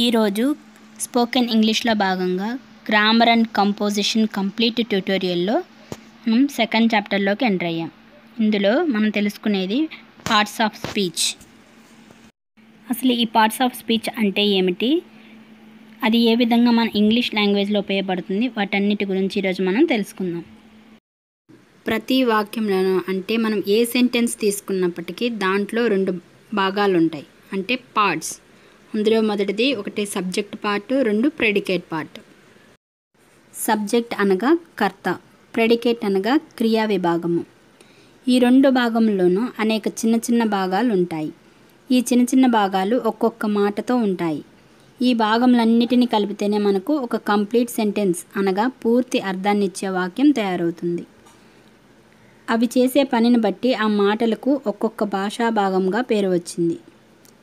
ఈరోజు స్పోకెన్ ఇంగ్లీష్లో భాగంగా గ్రామర్ అండ్ కంపోజిషన్ కంప్లీట్ ట్యూటోరియల్లో మనం సెకండ్ చాప్టర్లోకి ఎంటర్ అయ్యాం. ఇందులో మనం తెలుసుకునేది పార్ట్స్ ఆఫ్ స్పీచ్. అసలు ఈ పార్ట్స్ ఆఫ్ స్పీచ్ అంటే ఏమిటి, అది ఏ విధంగా మన ఇంగ్లీష్ లాంగ్వేజ్లో ఉపయోగపడుతుంది, వాటన్నిటి గురించి ఈరోజు మనం తెలుసుకుందాం. ప్రతి వాక్యంలోనూ అంటే మనం ఏ సెంటెన్స్ తీసుకున్నప్పటికీ దాంట్లో రెండు భాగాలు ఉంటాయి, అంటే పార్ట్స్. అందులో మొదటిది ఒకటి సబ్జెక్ట్ పార్ట్, రెండు ప్రెడికేట్ పార్ట్. సబ్జెక్ట్ అనగా కర్త, ప్రెడికేట్ అనగా క్రియా విభాగము. ఈ రెండు భాగంలోనూ అనేక చిన్న చిన్న భాగాలు ఉంటాయి. ఈ చిన్న చిన్న భాగాలు ఒక్కొక్క మాటతో ఉంటాయి. ఈ భాగములన్నిటినీ కలిపితేనే మనకు ఒక కంప్లీట్ సెంటెన్స్ అనగా పూర్తి అర్థాన్ని ఇచ్చే వాక్యం తయారవుతుంది. అవి చేసే పనిని బట్టి ఆ మాటలకు ఒక్కొక్క భాషా భాగంగా పేరు వచ్చింది.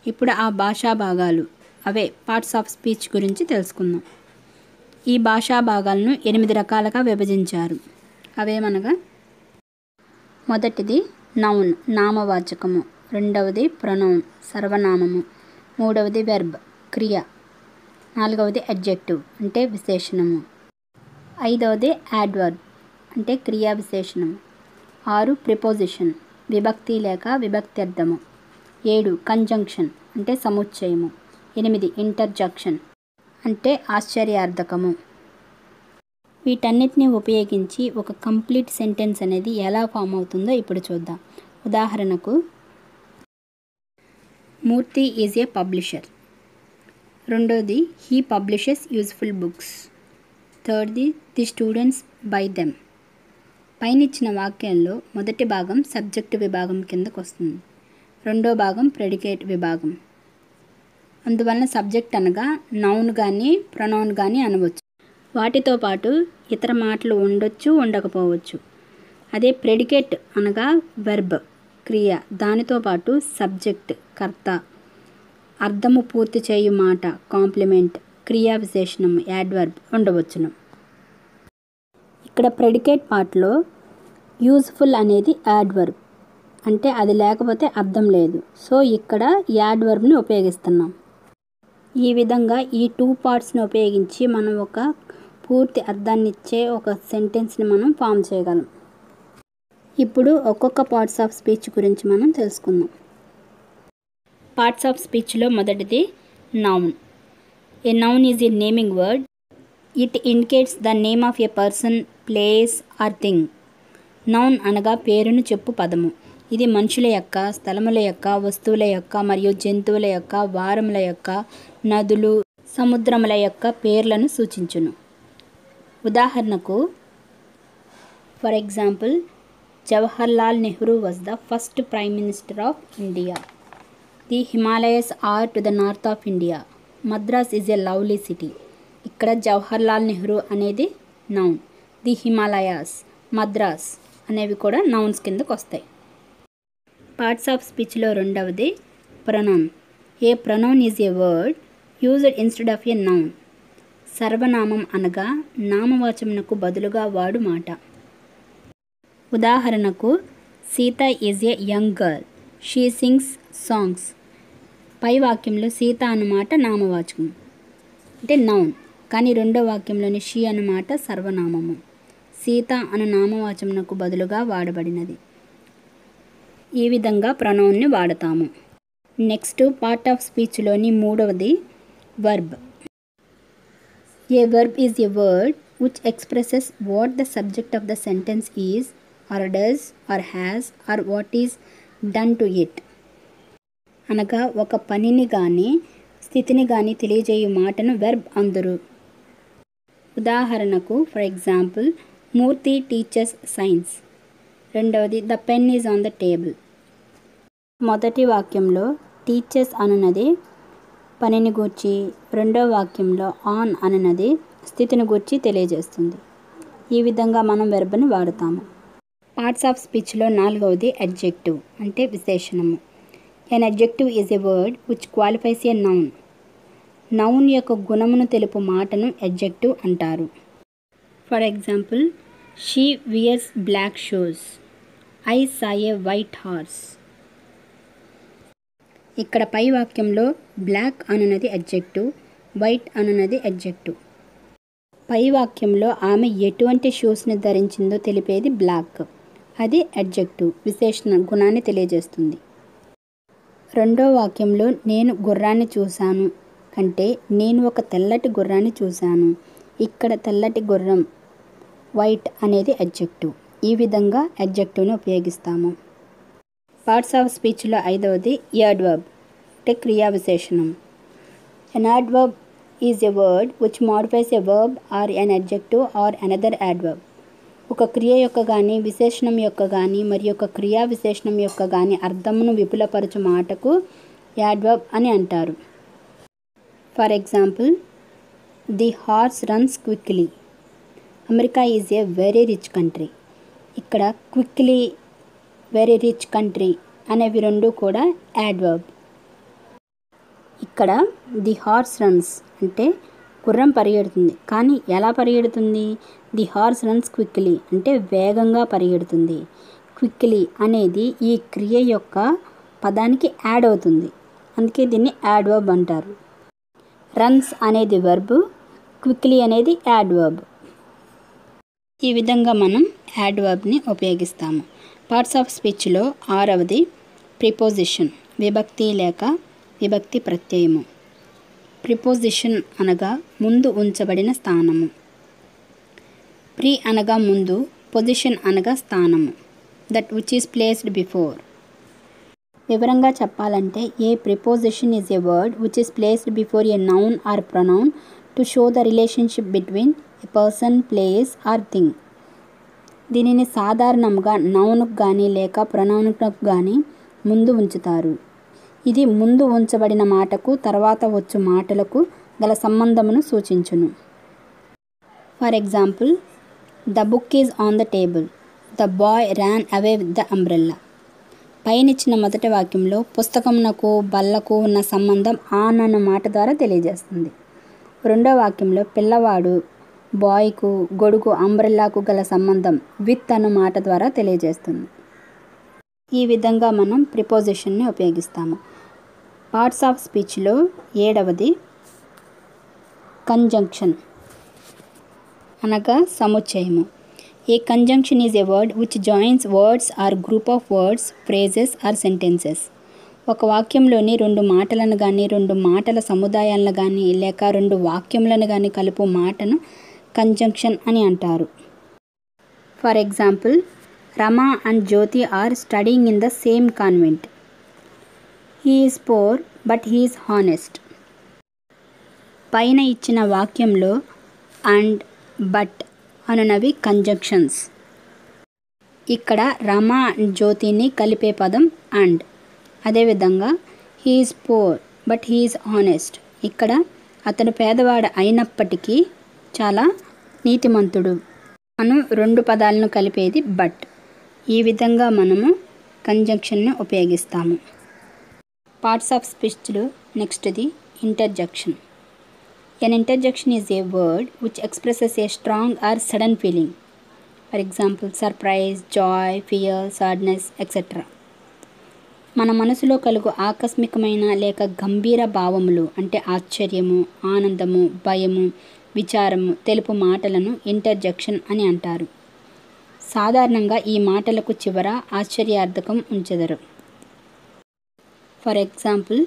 ఇప్పుడు ఆ భాషా భాగాలు అవే పార్ట్స్ ఆఫ్ స్పీచ్ గురించి తెలుసుకుందాం. ఈ భాషా భాగాలను 8 రకాలుగా విభజించారు. అవేమనగా, మొదటిది నౌన్ నామవాచకము, రెండవది ప్రొనౌన్ సర్వనామము, మూడవది వెర్బ్ క్రియ, నాలుగవది అడ్జెక్టివ్ అంటే విశేషణము, ఐదవది యాడ్వర్బ్ అంటే క్రియా విశేషణము, 6 ప్రిపోజిషన్ విభక్తి లేక విభక్త్యర్థము, 7 కంజంక్షన్ అంటే సముచ్చయము, 8 ఇంటర్జెక్షన్ అంటే ఆశ్చర్యార్థకము. వీటన్నిటిని ఉపయోగించి ఒక కంప్లీట్ సెంటెన్స్ అనేది ఎలా ఫామ్ అవుతుందో ఇప్పుడు చూద్దాం. ఉదాహరణకు, మూర్తి ఈజ్ ఏ పబ్లిషర్. రెండోది, హీ పబ్లిషెస్ యూజ్ఫుల్ బుక్స్. థర్డ్ది, ది స్టూడెంట్స్ బై దెమ్. పైనిచ్చిన వాక్యంలో మొదటి భాగం సబ్జెక్టు విభాగం కిందకు వస్తుంది, రెండో భాగం ప్రెడికేట్ విభాగం. అందువలన సబ్జెక్ట్ అనగా నౌన్ కానీ ప్రొనౌన్ కానీ అనవచ్చు. వాటితో పాటు ఇతర మాటలు ఉండొచ్చు, ఉండకపోవచ్చు. అదే ప్రెడికేట్ అనగా వెర్బ్ క్రియ, దానితో పాటు సబ్జెక్ట్ కర్త, అర్థము పూర్తి చేయు మాట కాంప్లిమెంట్, క్రియా విశేషణం యాడ్వర్బ్ ఉండవచ్చును. ఇక్కడ ప్రెడికేట్ పార్ట్లో యూజ్ఫుల్ అనేది యాడ్వర్బ్, అంటే అది లేకపోతే అర్థం లేదు. సో ఇక్కడ యాడ్వర్బ్ని ఉపయోగిస్తున్నాం. ఈ విధంగా ఈ 2 పార్ట్స్ని ఉపయోగించి మనం ఒక పూర్తి అర్థాన్ని ఇచ్చే ఒక సెంటెన్స్ని మనం ఫామ్ చేయగలం. ఇప్పుడు ఒక్కొక్క పార్ట్స్ ఆఫ్ స్పీచ్ గురించి మనం తెలుసుకుందాం. పార్ట్స్ ఆఫ్ స్పీచ్లో మొదటిది noun. A noun is a naming word. It indicates the name of a person, place or thing. Noun అనగా పేరును చెప్పు పదము. ఇది మనుషుల యొక్క, స్థలముల యొక్క, వస్తువుల యొక్క మరియు జంతువుల యొక్క, వారముల యొక్క, నదులు, సముద్రముల యొక్క పేర్లను సూచించును. ఉదాహరణకు, for example, Jawaharlal Nehru was the first prime minister of India. The Himalayas are to the north of India. Madras is a lovely city. ఇక్కడ జవహర్లాల్ నెహ్రూ అనేది నౌన్. ది హిమాలయాస్, మద్రాస్ అనేవి కూడా నౌన్స్ కిందకు వస్తాయి. పార్ట్స్ ఆఫ్ స్పీచ్లో రెండవది pronoun. A pronoun is a word used instead of a noun. సర్వనామం అనగా నామవాచమునకు బదులుగా వాడు మాట. ఉదాహరణకు, Sita is a young girl. She sings songs. పై వాక్యంలో సీత అన్నమాట నామవాచకం అంటే నౌన్, కానీ రెండో వాక్యంలోని షీ అన్నమాట సర్వనామము. సీత అన్న నామవాచమునకు బదులుగా వాడబడినది. ఈ విధంగా ప్రొనౌన్ని వాడతాము. నెక్స్ట్ పార్ట్ ఆఫ్ స్పీచ్లోని మూడవది verb. A verb is a word which expresses what the subject of the sentence is or does or has or what is done to it. అనగా ఒక పనిని కానీ స్థితిని కానీ తెలియజేయు మాటను వెర్బ్ అందురు. ఉదాహరణకు, for example, Murthy teachers science. రెండవది, the pen is on the table. మొదటి వాక్యంలో టీచర్స్ అనున్నది పనిని గూర్చి, రెండో వాక్యంలో ఆన్ అనున్నది స్థితిని గూర్చి తెలియజేస్తుంది. ఈ విధంగా మనం వెర్బ్ని వాడతాము. పార్ట్స్ ఆఫ్ స్పీచ్లో నాలుగవది అడ్జెక్టివ్ అంటే విశేషణము. An adjective is a word which qualifies a noun. Noun యొక్క గుణమును తెలుపు మాటను అడ్జెక్టివ్ అంటారు. For example, she wears black shoes. I saw a white horse. ఇక్కడ పై వాక్యంలో బ్లాక్ అనున్నది అడ్జెక్టివ్, వైట్ అనున్నది అడ్జెక్టివ్. పై వాక్యంలో ఆమె ఎటువంటి షూస్ని ధరించిందో తెలిపేది బ్లాక్. అది అడ్జెక్టివ్, విశేషణ గుణాన్ని తెలియజేస్తుంది. రెండో వాక్యంలో నేను గుర్రాన్ని చూశాను అంటే నేను ఒక తెల్లటి గుర్రాన్ని చూశాను. ఇక్కడ తెల్లటి గుర్రం వైట్ అనేది అడ్జెక్టివ్. ఈ విధంగా అడ్జెక్టివ్ని ఉపయోగిస్తాము. పార్ట్స్ ఆఫ్ స్పీచ్లో 5వది యాడ్వర్బ్ అంటే క్రియా విశేషణం. An adverb is a word which modifies a verb or an adjective or another adverb. ఒక క్రియ యొక్క కానీ విశేషణం యొక్క కానీ మరియు ఒక క్రియా విశేషణం యొక్క కానీ అర్థమును విపులపరచు మాటకు యాడ్వర్బ్ అని అంటారు. For example, the horse runs quickly. America is a very rich country. ఇక్కడ క్విక్లీ, వెరీ రిచ్ కంట్రీ అనేవి రెండు కూడా యాడ్వర్బ్. ఇక్కడ ది హార్స్ రన్స్ అంటే గుర్రం పరిగెడుతుంది. కానీ ఎలా పరిగెడుతుంది? ది హార్స్ రన్స్ క్విక్లీ అంటే వేగంగా పరిగెడుతుంది. క్విక్లీ అనేది ఈ క్రియ యొక్క పదానికి యాడ్ అవుతుంది. అందుకే దీన్ని యాడ్వర్బ్ అంటారు. రన్స్ అనేది వర్బ్, క్విక్లీ అనేది యాడ్వర్బ్. ఈ విధంగా మనం యాడ్వర్బ్ని ఉపయోగిస్తాము. పార్ట్స్ ఆఫ్ స్పీచ్లో 6వది ప్రిపోజిషన్, విభక్తి లేక విభక్తి ప్రత్యయము. ప్రిపోజిషన్ అనగా ముందు ఉంచబడిన స్థానము. ప్రీ అనగా ముందు, పొజిషన్ అనగా స్థానము. That which is placed before. వివరంగా చెప్పాలంటే a preposition is a word which is placed before a noun or pronoun to show the relationship between a person, place or thing. దీనిని సాధారణంగా నౌన్కు కానీ లేక ప్రొనౌన్కు కానీ ముందు ఉంచుతారు. ఇది ముందు ఉంచబడిన మాటకు తర్వాత వచ్చు మాటలకు గల సంబంధమును సూచించును. For example, the book is on the table, the boy ran away with the umbrella. పైనిచ్చిన మొదటి వాక్యంలో పుస్తకమునకు బల్లకు ఉన్న సంబంధం ఆన్ అన్న మాట ద్వారా తెలియజేస్తుంది. రెండో వాక్యంలో పిల్లవాడు బాయ్కు, గొడుగు అంబ్రెల్లాకు గల సంబంధం విత్ అన్న మాట ద్వారా తెలియజేస్తుంది. ఈ విధంగా మనం ప్రిపోజిషన్ని ఉపయోగిస్తాము. పార్ట్స్ ఆఫ్ స్పీచ్లో 7వది కంజంక్షన్ అనగా సముచ్చయము. A conjunction is a word which joins words or group of words, phrases or sentences. ఒక వాక్యంలోని రెండు మాటలను కానీ, రెండు మాటల సముదాయాలను కానీ, లేక రెండు వాక్యములను కానీ కలుపు మాటను కంజంక్షన్ అని అంటారు. For example, Rama and Jyoti are studying in the same convent. He is poor but he is honest. పైన ఇచ్చిన వాక్యంలో అండ్, బట్ అనునవి కంజంక్షన్స్. ఇక్కడ రమా అండ్ జ్యోతిని కలిపే పదం అండ్. అదేవిధంగా he is poor but he is honest. ఇక్కడ అతను పేదవాడు అయినప్పటికీ చాలా నీతిమంతుడు అను రెండు పదాలను కలిపేది బట్. ఈ విధంగా మనము కంజంక్షన్ని ఉపయోగిస్తాము. పార్ట్స్ ఆఫ్ స్పీచ్లో నెక్స్ట్ది interjection. An interjection is a word which expresses a strong or sudden feeling. For example, surprise, joy, fear, sadness etcetera. మన మనసులో కలుగు ఆకస్మికమైన లేక గంభీర భావములు అంటే ఆశ్చర్యము, ఆనందము, భయము, విచారము తెలుపు మాటలను ఇంటర్జెక్షన్ అని అంటారు. సాధారణంగా ఈ మాటలకు చివర ఆశ్చర్యార్థకం ఉంచెదరు. For example,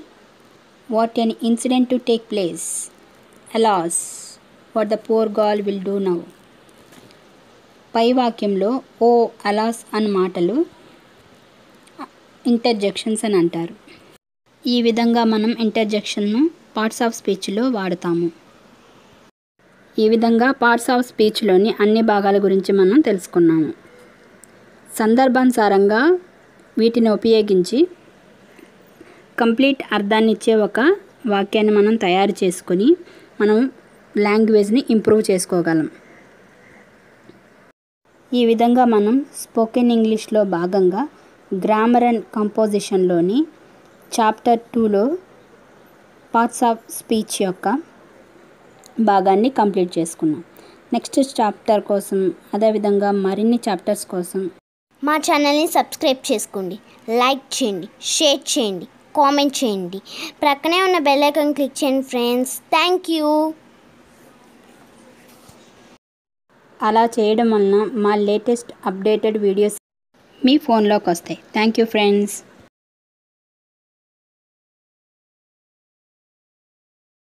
what an incident to take place, alas what the poor girl will do now. పై వాక్యంలో ఓ, అలాస్ అన్న మాటలు ఇంటర్జెక్షన్స్ అని అంటారు. ఈ విధంగా మనం ఇంటర్జెక్షన్ను పార్ట్స్ ఆఫ్ స్పీచ్లో వాడుతాము. ఈ విధంగా పార్ట్స్ ఆఫ్ స్పీచ్లోని అన్ని భాగాల గురించి మనం తెలుసుకున్నాము. సందర్భానుసారంగా వీటిని ఉపయోగించి కంప్లీట్ అర్థాన్ని ఇచ్చే ఒక వాక్యాన్ని మనం తయారు చేసుకొని మనం లాంగ్వేజ్ని ఇంప్రూవ్ చేసుకోగలం. ఈ విధంగా మనం స్పోకెన్ ఇంగ్లీష్లో భాగంగా గ్రామర్ అండ్ కంపోజిషన్లోని చాప్టర్ 2లో పార్ట్స్ ఆఫ్ స్పీచ్ యొక్క భాగాన్ని కంప్లీట్ చేసుకున్నాం. నెక్స్ట్ చాప్టర్ కోసం, అదేవిధంగా మరిన్ని చాప్టర్స్ కోసం మా ఛానల్ని సబ్స్క్రైబ్ చేసుకోండి, లైక్ చేయండి, షేర్ చేయండి. కామెంట్ చేయండి. ప్రక్కనే ఉన్న బెల్ ఐకాన్ క్లిక్ చేయండి ఫ్రెండ్స్. Thank you. అలా చేయడం వలన మా లేటెస్ట్ అప్డేటెడ్ వీడియోస్ మీ ఫోన్లోకి వస్తాయి. Thank you friends.